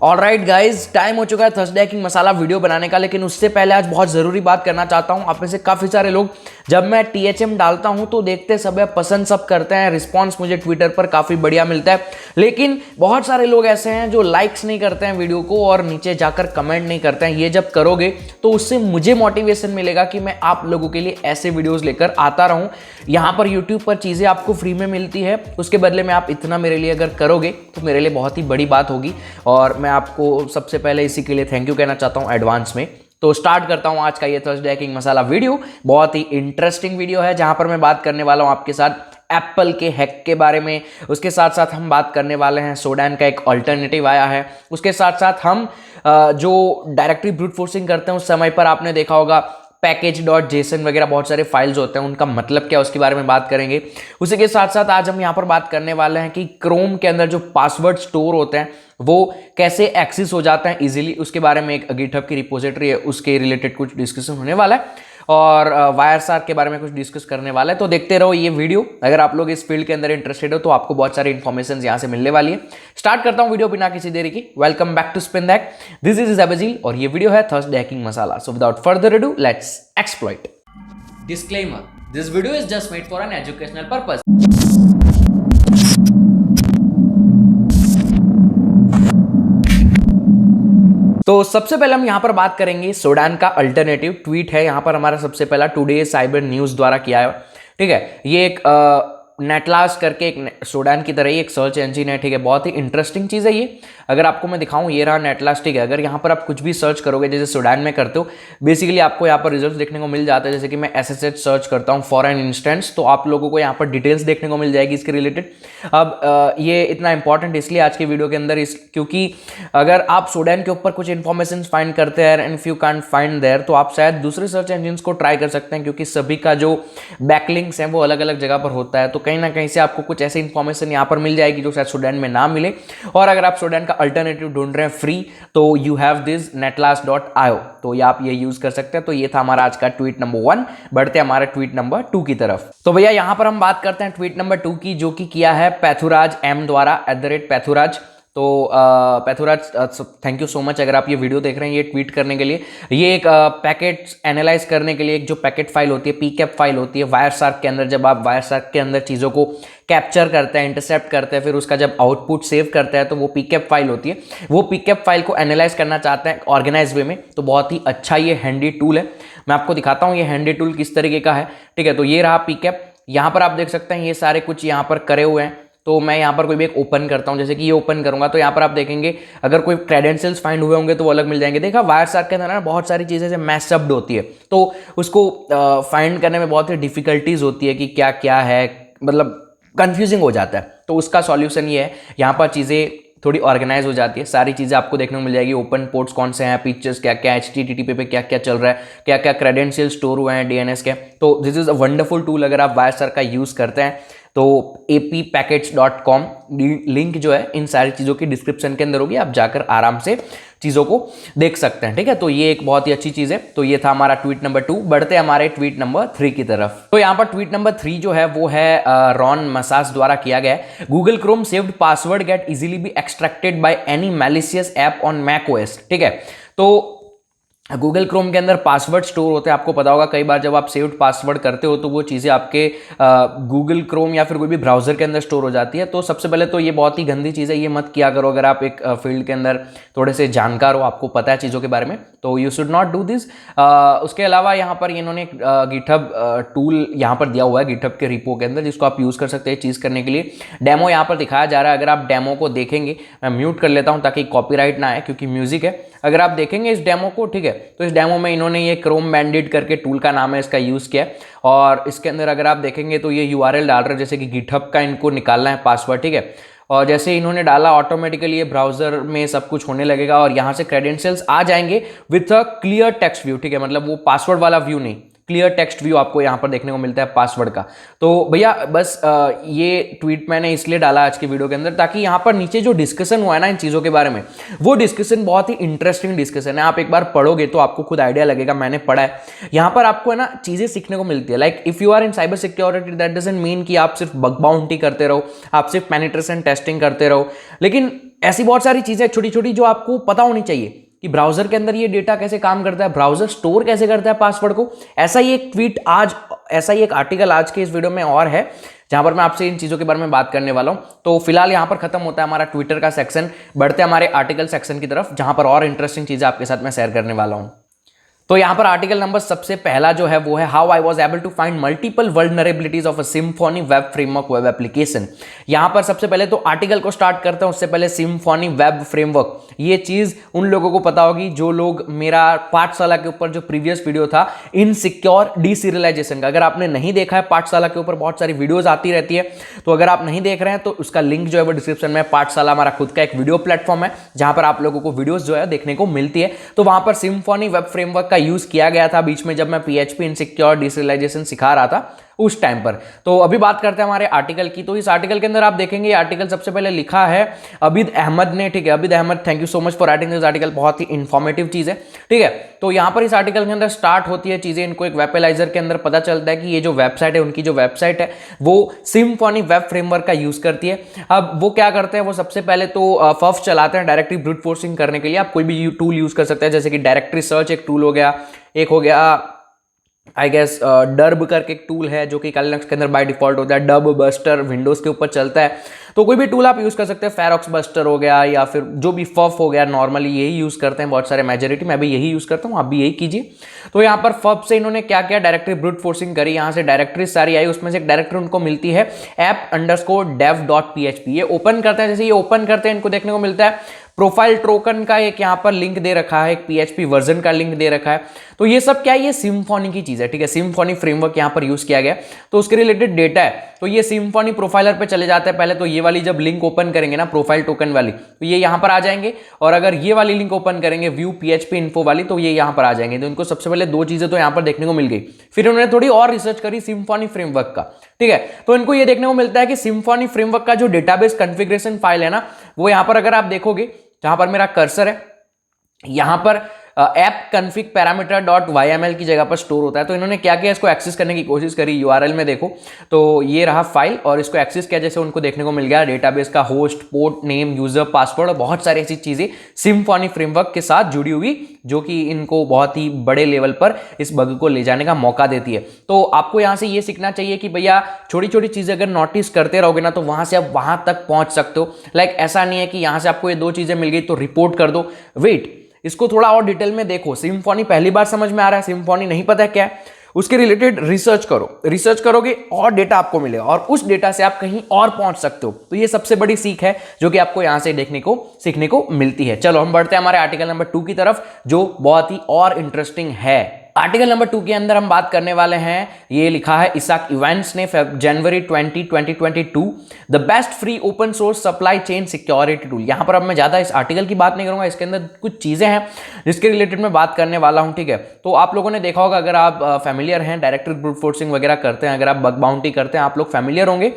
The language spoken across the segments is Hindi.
ऑलराइट गाइज, टाइम हो चुका है थर्सडे हैकिंग मसाला वीडियो बनाने का। लेकिन उससे पहले आज बहुत ज़रूरी बात करना चाहता हूं। आप में से काफ़ी सारे लोग जब मैं THM डालता हूं तो देखते सब है, पसंद सब करते हैं, रिस्पांस मुझे ट्विटर पर काफ़ी बढ़िया मिलता है। लेकिन बहुत सारे लोग ऐसे हैं जो लाइक्स नहीं करते हैं वीडियो को और नीचे जाकर कमेंट नहीं करते हैं। ये जब करोगे तो उससे मुझे मोटिवेशन मिलेगा कि मैं आप लोगों के लिए ऐसे वीडियोज़ लेकर आता रहूँ। यहाँ पर यूट्यूब पर चीज़ें आपको फ्री में मिलती है, उसके बदले में आप इतना मेरे लिए अगर करोगे तो मेरे लिए बहुत ही बड़ी बात होगी। और मैं आपको सबसे पहले इसी के लिए थैंक यू कहना चाहता हूँ एडवांस में। तो स्टार्ट करता हूँ आज का ये थर्सडे हैकिंग मसाला वीडियो। बहुत ही इंटरेस्टिंग वीडियो है जहाँ पर मैं बात करने वाला हूँ आपके साथ एप्पल के हैक के बारे में। उसके साथ साथ हम बात करने वाले हैं सोडान का एक अल्टरनेटिव आया है। उसके साथ साथ हम जो डायरेक्टली ब्रूट फोर्सिंग करते हैं उस समय पर आपने देखा होगा package.json वगैरह बहुत सारे फाइल्स होते हैं, उनका मतलब क्या है उसके बारे में बात करेंगे। उसी के साथ साथ आज हम यहाँ पर बात करने वाले हैं कि क्रोम के अंदर जो पासवर्ड स्टोर होते हैं वो कैसे एक्सेस हो जाता है इजीली, उसके बारे में एक गिटहब की रिपोजिटरी है उसके रिलेटेड कुछ डिस्कशन होने वाला है। और वायरसार के बारे में कुछ डिस्कस करने वाला है। तो देखते रहो ये वीडियो। अगर आप लोग इस फील्ड के अंदर इंटरेस्टेड हो तो आपको बहुत सारी इन्फॉर्मेशन यहाँ से मिलने वाली है। स्टार्ट करता हूँ वीडियो बिना किसी देरी की। Welcome back to spin the hack. This is अबजील और ये वीडियो है Thursday hacking masala. So without further ado let's exploit. Disclaimer, this video is just made for an educational purpose. तो सबसे पहले हम यहां पर बात करेंगे सोडान का अल्टरनेटिव। ट्वीट है यहां पर हमारा सबसे पहला टुडे साइबर न्यूज द्वारा किया है। ठीक है, ये एक नेटलास करके एक सोडान की तरह ही एक सर्च इंजन है। ठीक है, बहुत ही इंटरेस्टिंग चीज़ है ये। अगर आपको मैं दिखाऊं, ये रहा नेटलास। ठीक है, अगर यहाँ पर आप कुछ भी सर्च करोगे जैसे सोडान में करते हो, बेसिकली आपको यहाँ पर रिजल्ट्स देखने को मिल जाते हैं। जैसे कि मैं SSH सर्च करता हूँ फॉर एन इंस्टेंस, तो आप लोगों को यहाँ पर डिटेल्स देखने को मिल जाएगी इसके रिलेटेड। अब ये इतना इंपॉर्टेंट इसलिए आज के वीडियो के अंदर क्योंकि अगर आप सोडान के ऊपर कुछ इन्फॉर्मेशन फाइंड करते हैं and if you can't find there, तो आप शायद दूसरे सर्च इंजिन को ट्राई कर सकते हैं, क्योंकि सभी का जो बैकलिंक्स है वो अलग अलग जगह पर होता है। तो कहीं ना कहीं से आपको कुछ ऐसी इन्फॉर्मेशन यहाँ पर मिल जाएगी जो शायद सोडान में ना मिले। और अगर आप सोडान का अल्टरनेटिव ढूंढ रहे हैं फ्री, तो यू हैव दिस netlas.io, तो ये आप ये यूज कर सकते हैं। तो ये था हमारा आज का ट्वीट नंबर 1। बढ़ते हैं हमारे ट्वीट नंबर 2 की तरफ। तो भैया यहाँ पर हम बात करते हैं ट्वीट नंबर 2 की, जो कि किया है पैथुराज M द्वारा @पैथुराज। तो पैथुराज, थैंक यू सो मच अगर आप ये वीडियो देख रहे हैं ये ट्वीट करने के लिए। ये एक पैकेट एनालाइज करने के लिए एक जो पैकेट फाइल होती है, PCAP फाइल होती है वायरसार्क के अंदर। जब आप वायरसार्क के अंदर चीज़ों को कैप्चर करते हैं, इंटरसेप्ट करते हैं, फिर उसका जब आउटपुट सेव करते हैं तो वो PCAP फाइल होती है। वो PCAP फाइल को एनालाइज करना चाहते हैं ऑर्गेनाइज वे में, तो बहुत ही अच्छा ये हैंडी टूल है। मैं आपको दिखाता हूँ ये हैंडी टूल किस तरीके का है। ठीक है, तो ये रहा PCAP। यहाँ पर आप देख सकते हैं ये सारे कुछ यहाँ पर करे हुए हैं। तो मैं यहाँ पर कोई भी एक ओपन करता हूँ, जैसे कि ये ओपन करूंगा तो यहाँ पर आप देखेंगे अगर कोई क्रेडेंशियल्स फाइंड हुए होंगे तो वो अलग मिल जाएंगे। देखा, वायरसार्क के अंदर ना बहुत सारी चीज़ें से मैशअप्ड होती है, तो उसको फाइंड करने में बहुत ही डिफिकल्टीज होती है कि क्या क्या है, मतलब कंफ्यूजिंग हो जाता है। तो उसका सॉल्यूशन ये है, यहाँ पर चीज़ें थोड़ी ऑर्गेनाइज हो जाती है। सारी चीज़ें आपको देखने को मिल जाएगी। ओपन पोर्ट्स कौन से हैं, फीचर्स क्या क्या, HTTP पे क्या क्या चल रहा है, क्या क्या क्रेडेंशियल स्टोर हुए हैं DNS के। तो this is a wonderful tool अगर आप वायरसार्क का यूज़ करते हैं। तो appackets.com लिंक जो है इन सारी चीज़ों की डिस्क्रिप्शन के अंदर होगी, आप जाकर आराम से चीज़ों को देख सकते हैं। ठीक है, तो ये एक बहुत ही अच्छी चीज़ है। तो ये था हमारा ट्वीट नंबर 2। बढ़ते हैं हमारे ट्वीट नंबर 3 की तरफ। तो यहाँ पर ट्वीट नंबर 3 जो है वो है रॉन मसास द्वारा किया गया है। Google Chrome saved password get easily be extracted by any malicious app on macOS। ठीक है, तो गूगल क्रोम के अंदर पासवर्ड स्टोर होते हैं। आपको पता होगा कई बार जब आप सेव्ड पासवर्ड करते हो तो वो चीज़ें आपके गूगल क्रोम या फिर कोई भी ब्राउजर के अंदर स्टोर हो जाती है। तो सबसे पहले तो ये बहुत ही गंदी चीज़ है, ये मत किया करो। अगर आप एक फील्ड के अंदर थोड़े से जानकार हो, आपको पता है चीज़ों के बारे में, तो you should not do this. उसके अलावा यहाँ पर इन्होंने गिटहब टूल यहाँ पर दिया हुआ है गिटहब के रिपो के अंदर, जिसको आप यूज़ कर सकते हैं चीज़ करने के लिए। डेमो यहाँ पर दिखाया जा रहा है। अगर आप डेमो को देखेंगे, मैं म्यूट कर लेता हूँ ताकि कॉपीराइट ना आए क्योंकि म्यूजिक है। अगर आप देखेंगे इस डेमो को, ठीक है, तो इस डेमो में इन्होंने ये क्रोम बैंडिट करके टूल का नाम है, इसका यूज़ किया है। और इसके अंदर अगर आप देखेंगे तो ये URL डाल रहे हैं, जैसे कि गिटहब का इनको निकालना है पासवर्ड। ठीक है, और जैसे इन्होंने डाला ऑटोमेटिकली ये ब्राउजर में सब कुछ होने लगेगा और यहाँ से क्रेडेंशियल्स आ जाएंगे with a clear text view. ठीक है, मतलब वो पासवर्ड वाला व्यू नहीं, क्लियर टेक्स्ट व्यू आपको यहाँ पर देखने को मिलता है पासवर्ड का। तो भैया बस ये ट्वीट मैंने इसलिए डाला आज की वीडियो के अंदर ताकि यहाँ पर नीचे जो डिस्कशन हुआ है ना इन चीज़ों के बारे में, वो डिस्कशन बहुत ही इंटरेस्टिंग डिस्कशन है। आप एक बार पढ़ोगे तो आपको खुद आइडिया लगेगा। मैंने पढ़ा है, यहाँ पर आपको है ना चीज़ें सीखने को मिलती है। Like if you are in cyber security, that doesn't mean कि आप सिर्फ बग बाउंटी करते रहो, आप सिर्फ पेनिट्रेशन टेस्टिंग करते रहो। लेकिन ऐसी बहुत सारी चीजें छोटी छोटी जो आपको पता होनी चाहिए कि ब्राउजर के अंदर ये डेटा कैसे काम करता है, ब्राउजर स्टोर कैसे करता है पासवर्ड को। ऐसा ही एक ट्वीट आज, ऐसा ही एक आर्टिकल आज के इस वीडियो में और है जहां पर मैं आपसे इन चीजों के बारे में बात करने वाला हूं। तो फिलहाल यहां पर खत्म होता है हमारा ट्विटर का सेक्शन, बढ़ते हमारे आर्टिकल सेक्शन की तरफ जहां पर और इंटरेस्टिंग चीजें आपके साथ मैं शेयर करने वाला हूं। तो यहां पर आर्टिकल नंबर सबसे पहला जो है वो है how I was able to find multiple vulnerabilities of a Symfony web framework web application. यहां पर सबसे पहले तो आर्टिकल को स्टार्ट करते हैं, उससे पहले सिम्फोनी वेब फ्रेमवर्क, ये चीज उन लोगों को पता होगी जो लोग मेरा पाठशाला के ऊपर जो प्रीवियस वीडियो था इनसिक्योर डीसीरियलाइजेशन का, अगर आपने नहीं देखा है, पाठशाला के ऊपर बहुत सारी वीडियोज आती रहती है, तो अगर आप नहीं देख रहे हैं तो उसका लिंक जो है वो डिस्क्रिप्शन में। पाठशाला हमारा खुद का एक वीडियो प्लेटफॉर्म है जहां पर आप लोगों को वीडियोज जो है देखने को मिलती है। तो वहां पर सिम्फोनी वेब फ्रेमवर्क यूज किया गया था बीच में जब मैं PHP इनसिक्योर डीसीरियलाइजेशन सिखा रहा था उस टाइम पर। तो अभी बात करते हैं हमारे आर्टिकल की। तो इस आर्टिकल के अंदर आप देखेंगे, आर्टिकल सबसे पहले लिखा है अबिद अहमद ने, ठीक है। Abid Ahmed, thank you so much for writing this article, बहुत ही इंफॉर्मेटिव चीज है, ठीक है। तो यहां पर इस आर्टिकल के अंदर स्टार्ट होती है चीजें, इनको एक वेबलाइजर के अंदर पता चलता है कि ये जो वेबसाइट है, उनकी जो वेबसाइट है वो सिम्फोनी वेब फ्रेमवर्क का यूज करती है। अब वो क्या करते हैं, वो सबसे पहले तो फफ चलाते हैं डायरेक्टरी ब्रूट फोर्सिंग करने के लिए। आप कोई भी टूल यूज कर सकते हैं, जैसे कि डायरेक्टरी सर्च एक टूल हो गया, एक हो गया आई गेस डर्ब करके एक टूल है जो कि लिनक्स के अंदर बाय डिफॉल्ट होता है। डब बस्टर विंडोज के ऊपर चलता है, तो कोई भी टूल आप यूज कर सकते हैं। फेरॉक्स बस्टर हो गया या फिर जो भी फफ हो गया, नॉर्मली यही यूज करते हैं बहुत सारे, मेजोरिटी मैं भी यही यूज करता हूं, आप भी यही कीजिए। तो यहाँ पर फफ से इन्होंने क्या किया, डायरेक्टरी ब्रूट फोर्सिंग करी, यहाँ से डायरेक्टरी सारी आई, उसमें से एक डायरेक्टरी उनको मिलती है app_dev.php। ये ओपन करते हैं, जैसे ये ओपन करते हैं इनको देखने को मिलता है प्रोफाइल टोकन का एक यहाँ पर लिंक दे रखा है, एक PHP वर्जन का लिंक दे रखा है। तो ये सब क्या है, ये सिम्फोनी की चीज है, ठीक है। सिम्फोनी फ्रेमवर्क यहाँ पर यूज किया गया, तो उसके रिलेटेड डेटा है। तो ये सिम्फोनी प्रोफाइलर पे चले जाते हैं पहले, तो ये वाली जब लिंक ओपन करेंगे ना प्रोफाइल टोकन वाली, तो ये यहाँ पर आ जाएंगे। और अगर ये वाली लिंक ओपन करेंगे व्यू PHP इन्फो वाली, तो ये यहाँ पर आ जाएंगे। तो इनको सबसे पहले दो चीजें तो यहाँ पर देखने को मिल गई। फिर उन्होंने थोड़ी और रिसर्च करी सिम्फोनी फ्रेमवर्क का, ठीक है। तो इनको ये देखने को मिलता है कि सिम्फोनी फ्रेमवर्क का जो डेटाबेस कॉन्फ़िगरेशन फाइल है ना, वो यहाँ पर अगर आप देखोगे, जहां पर मेरा कर्सर है, यहां पर ऐप कन्फिग पैरामीटर .yml की जगह पर स्टोर होता है। तो इन्होंने क्या किया, इसको एक्सेस करने की कोशिश करी, URL में देखो तो ये रहा फाइल, और इसको एक्सेस किया, जैसे उनको देखने को मिल गया डेटाबेस का host, port name, user, password और बहुत सारी ऐसी चीजें सिम्फोनी फ्रेमवर्क के साथ जुड़ी हुई, जो कि इनको बहुत ही बड़े लेवल पर इस बग को ले जाने का मौका देती है। तो आपको यहां से ये सीखना चाहिए कि भैया छोटी छोटी चीजें अगर नोटिस करते रहोगे ना, तो वहां से आप वहां तक पहुंच सकते हो। लाइक ऐसा नहीं है कि यहां से आपको ये दो चीजें मिल गई तो रिपोर्ट कर दो, वेट, इसको थोड़ा और डिटेल में देखो। सिम्फोनी पहली बार समझ में आ रहा है, सिम्फोनी नहीं पता है क्या है, उसके रिलेटेड रिसर्च करो, रिसर्च करोगे और डेटा आपको मिलेगा, और उस डेटा से आप कहीं और पहुंच सकते हो। तो ये सबसे बड़ी सीख है जो कि आपको यहां से देखने को सीखने को मिलती है। चलो हम बढ़ते हैं हमारे आर्टिकल नंबर 2 की तरफ, जो बहुत ही और इंटरेस्टिंग है। आर्टिकल नंबर 2 के अंदर हम बात करने वाले हैं, ये लिखा है इसाक इवेंट्स ने, जनवरी 2022, the best free open source supply chain security tool. यहां पर अब मैं ज्यादा इस आर्टिकल की बात नहीं करूंगा, इसके अंदर कुछ चीजें हैं जिसके रिलेटेड मैं बात करने वाला हूं, ठीक है। तो आप लोगों ने देखा होगा, अगर आप फैमिलियर हैं, डायरेक्टरी ब्रूट फोर्सिंग वगैरह करते हैं, अगर आप बग बाउंटी करते हैं, आप लोग फैमिलियर होंगे।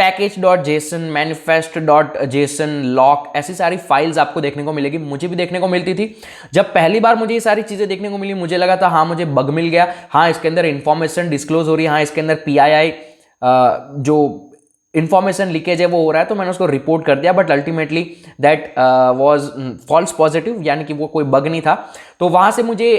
package.json, manifest.json, लॉक, ऐसी सारी फाइल्स आपको देखने को मिलेगी, मुझे भी देखने को मिलती थी। जब पहली बार मुझे ये सारी चीजें देखने को मिली, मुझे लगा था हाँ मुझे बग मिल गया, हाँ इसके अंदर इंफॉर्मेशन डिस्क्लोज हो रही है, हाँ इसके अंदर PII जो इंफॉर्मेशन लीकेज है वो हो रहा है, तो मैंने उसको रिपोर्ट कर दिया। But ultimately that was false positive, यानी कि वो कोई बग नहीं था। तो वहां से मुझे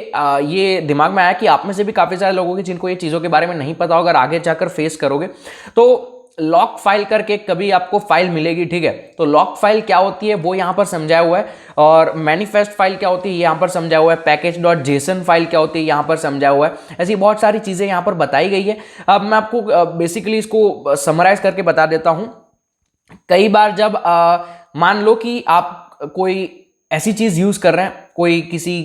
ये दिमाग में आया कि आप में से भी काफी सारे लोगों की जिनको ये चीजों के बारे में नहीं पता होगा, आगे जाकर फेस करोगे। तो लॉक फाइल करके कभी आपको फाइल मिलेगी, ठीक है। तो लॉक फाइल क्या होती है वो यहां पर समझाया हुआ है, और मैनिफेस्ट फाइल क्या होती है यहां पर समझाया हुआ है, पैकेज.जेसन फाइल क्या होती है यहां पर समझाया हुआ है। ऐसी बहुत सारी चीजें यहां पर बताई गई है। अब मैं आपको बेसिकली इसको समराइज करके बता देता हूं। कई बार जब मान लो कि आप कोई ऐसी चीज यूज कर रहे हैं, कोई किसी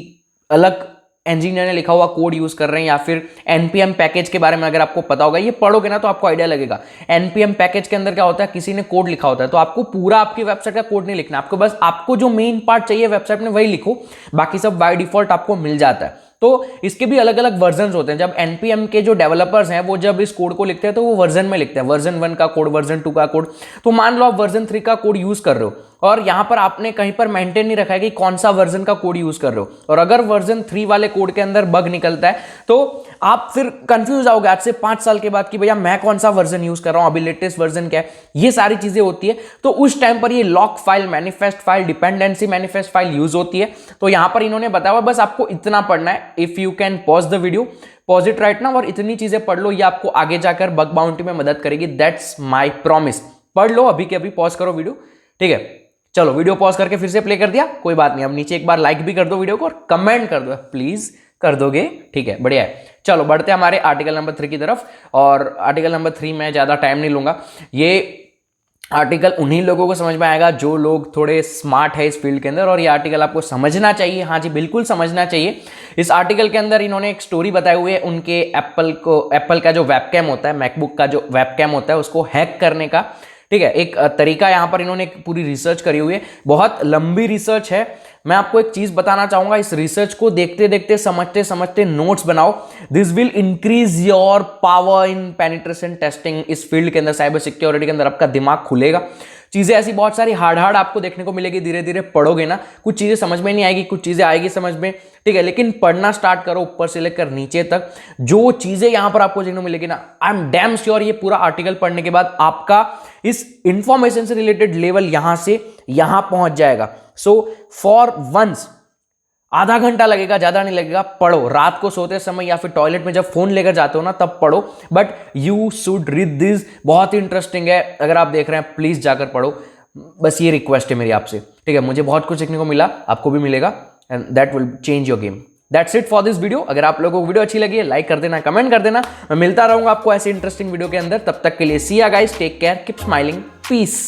अलग इंजीनियर ने लिखा हुआ कोड यूज कर रहे हैं, या फिर npm पैकेज के बारे में अगर आपको पता होगा, ये पढ़ोगे ना तो आपको आइडिया लगेगा। npm पैकेज के अंदर क्या होता है, किसी ने कोड लिखा होता है, तो आपको पूरा आपकी वेबसाइट का कोड नहीं लिखना, आपको बस आपको जो मेन पार्ट चाहिए वेबसाइट में वही लिखो, बाकी सब बाय डिफॉल्ट आपको मिल जाता है। तो इसके भी अलग अलग वर्जन होते हैं। जब एनपीएम के जो डेवलपर्स हैं वो जब इस कोड को लिखते हैं तो वो वर्जन में लिखते हैं, वर्जन 1 का कोड, वर्जन 2 का कोड। तो मान लो आप वर्जन 3 का कोड यूज कर रहे हो और यहां पर आपने कहीं पर मेंटेन नहीं रखा है कि कौन सा वर्जन का कोड यूज कर रहे हो, और अगर वर्जन 3 वाले कोड के अंदर बग निकलता है तो आप फिर कंफ्यूज आओगे आज से 5 साल के बाद कि भैया मैं कौन सा वर्जन यूज कर रहा हूं, अभी लेटेस्ट वर्जन क्या है। ये सारी चीजें होती है। तो उस टाइम पर ये lock file, manifest file, dependency manifest file use होती है। तो यहां पर इन्होंने बताया हुआ, बस आपको इतना पढ़ना है। If you can pause the video, pause it right now, और इतनी चीजें पढ़ लो, ये आपको आगे जाकर बग बाउंटी में मदद करेगी। That's my promise. पढ़ लो अभी के अभी, पॉज करो वीडियो, ठीक है। चलो वीडियो पॉज करके फिर से प्ले कर दिया, कोई बात नहीं। अब नीचे एक बार लाइक भी कर दो वीडियो को और कमेंट कर दो, प्लीज कर दोगे, ठीक है, बढ़िया है। चलो बढ़ते हैं हमारे आर्टिकल नंबर 3 की तरफ। और आर्टिकल नंबर 3 में ज्यादा टाइम नहीं लूंगा। ये आर्टिकल उन्हीं लोगों को समझ में आएगा जो लोग थोड़े स्मार्ट है इस फील्ड के अंदर, और ये आर्टिकल आपको समझना चाहिए। हाँ जी, बिल्कुल समझना चाहिए। इस आर्टिकल के अंदर इन्होंने एक स्टोरी बताई हुई है उनके एप्पल का जो वेबकैम होता है, मैकबुक का जो वेबकैम होता है, उसको हैक करने का, ठीक है, एक तरीका। यहां पर इन्होंने एक पूरी रिसर्च करी हुई है, बहुत लंबी रिसर्च है। मैं आपको एक चीज बताना चाहूंगा, इस रिसर्च को देखते देखते, समझते समझते नोट्स बनाओ। This will increase your power in penetration testing. इस फील्ड के अंदर, साइबर सिक्योरिटी के अंदर आपका दिमाग खुलेगा। चीजें ऐसी बहुत सारी हार्ड आपको देखने को मिलेगी। धीरे धीरे पढ़ोगे ना, कुछ चीजें समझ में नहीं आएगी, कुछ चीजें आएगी समझ में, ठीक है, लेकिन पढ़ना स्टार्ट करो ऊपर से लेकर नीचे तक। जो चीजें यहां पर आपको देखने को मिलेगी ना, आई एम डैम श्योर ये पूरा आर्टिकल पढ़ने के बाद आपका इस इंफॉर्मेशन से रिलेटेड लेवल यहां से यहां पहुंच जाएगा। सो फॉर वंस आधा घंटा लगेगा, ज्यादा नहीं लगेगा। पढ़ो रात को सोते समय या फिर टॉयलेट में जब फोन लेकर जाते हो ना, तब पढ़ो, but you should read this. बहुत ही इंटरेस्टिंग है। अगर आप देख रहे हैं प्लीज जाकर पढ़ो, बस ये रिक्वेस्ट है मेरी आपसे, ठीक है। मुझे बहुत कुछ सीखने को मिला, आपको भी मिलेगा, and that will change your game. That's it for this video. अगर आप लोगों को वीडियो अच्छी लगी है, लाइक कर देना, कमेंट कर देना। मैं मिलता रहूंगा आपको ऐसे इंटरेस्टिंग वीडियो के अंदर। तब तक के लिए see ya guys, take care, keep smiling, piece.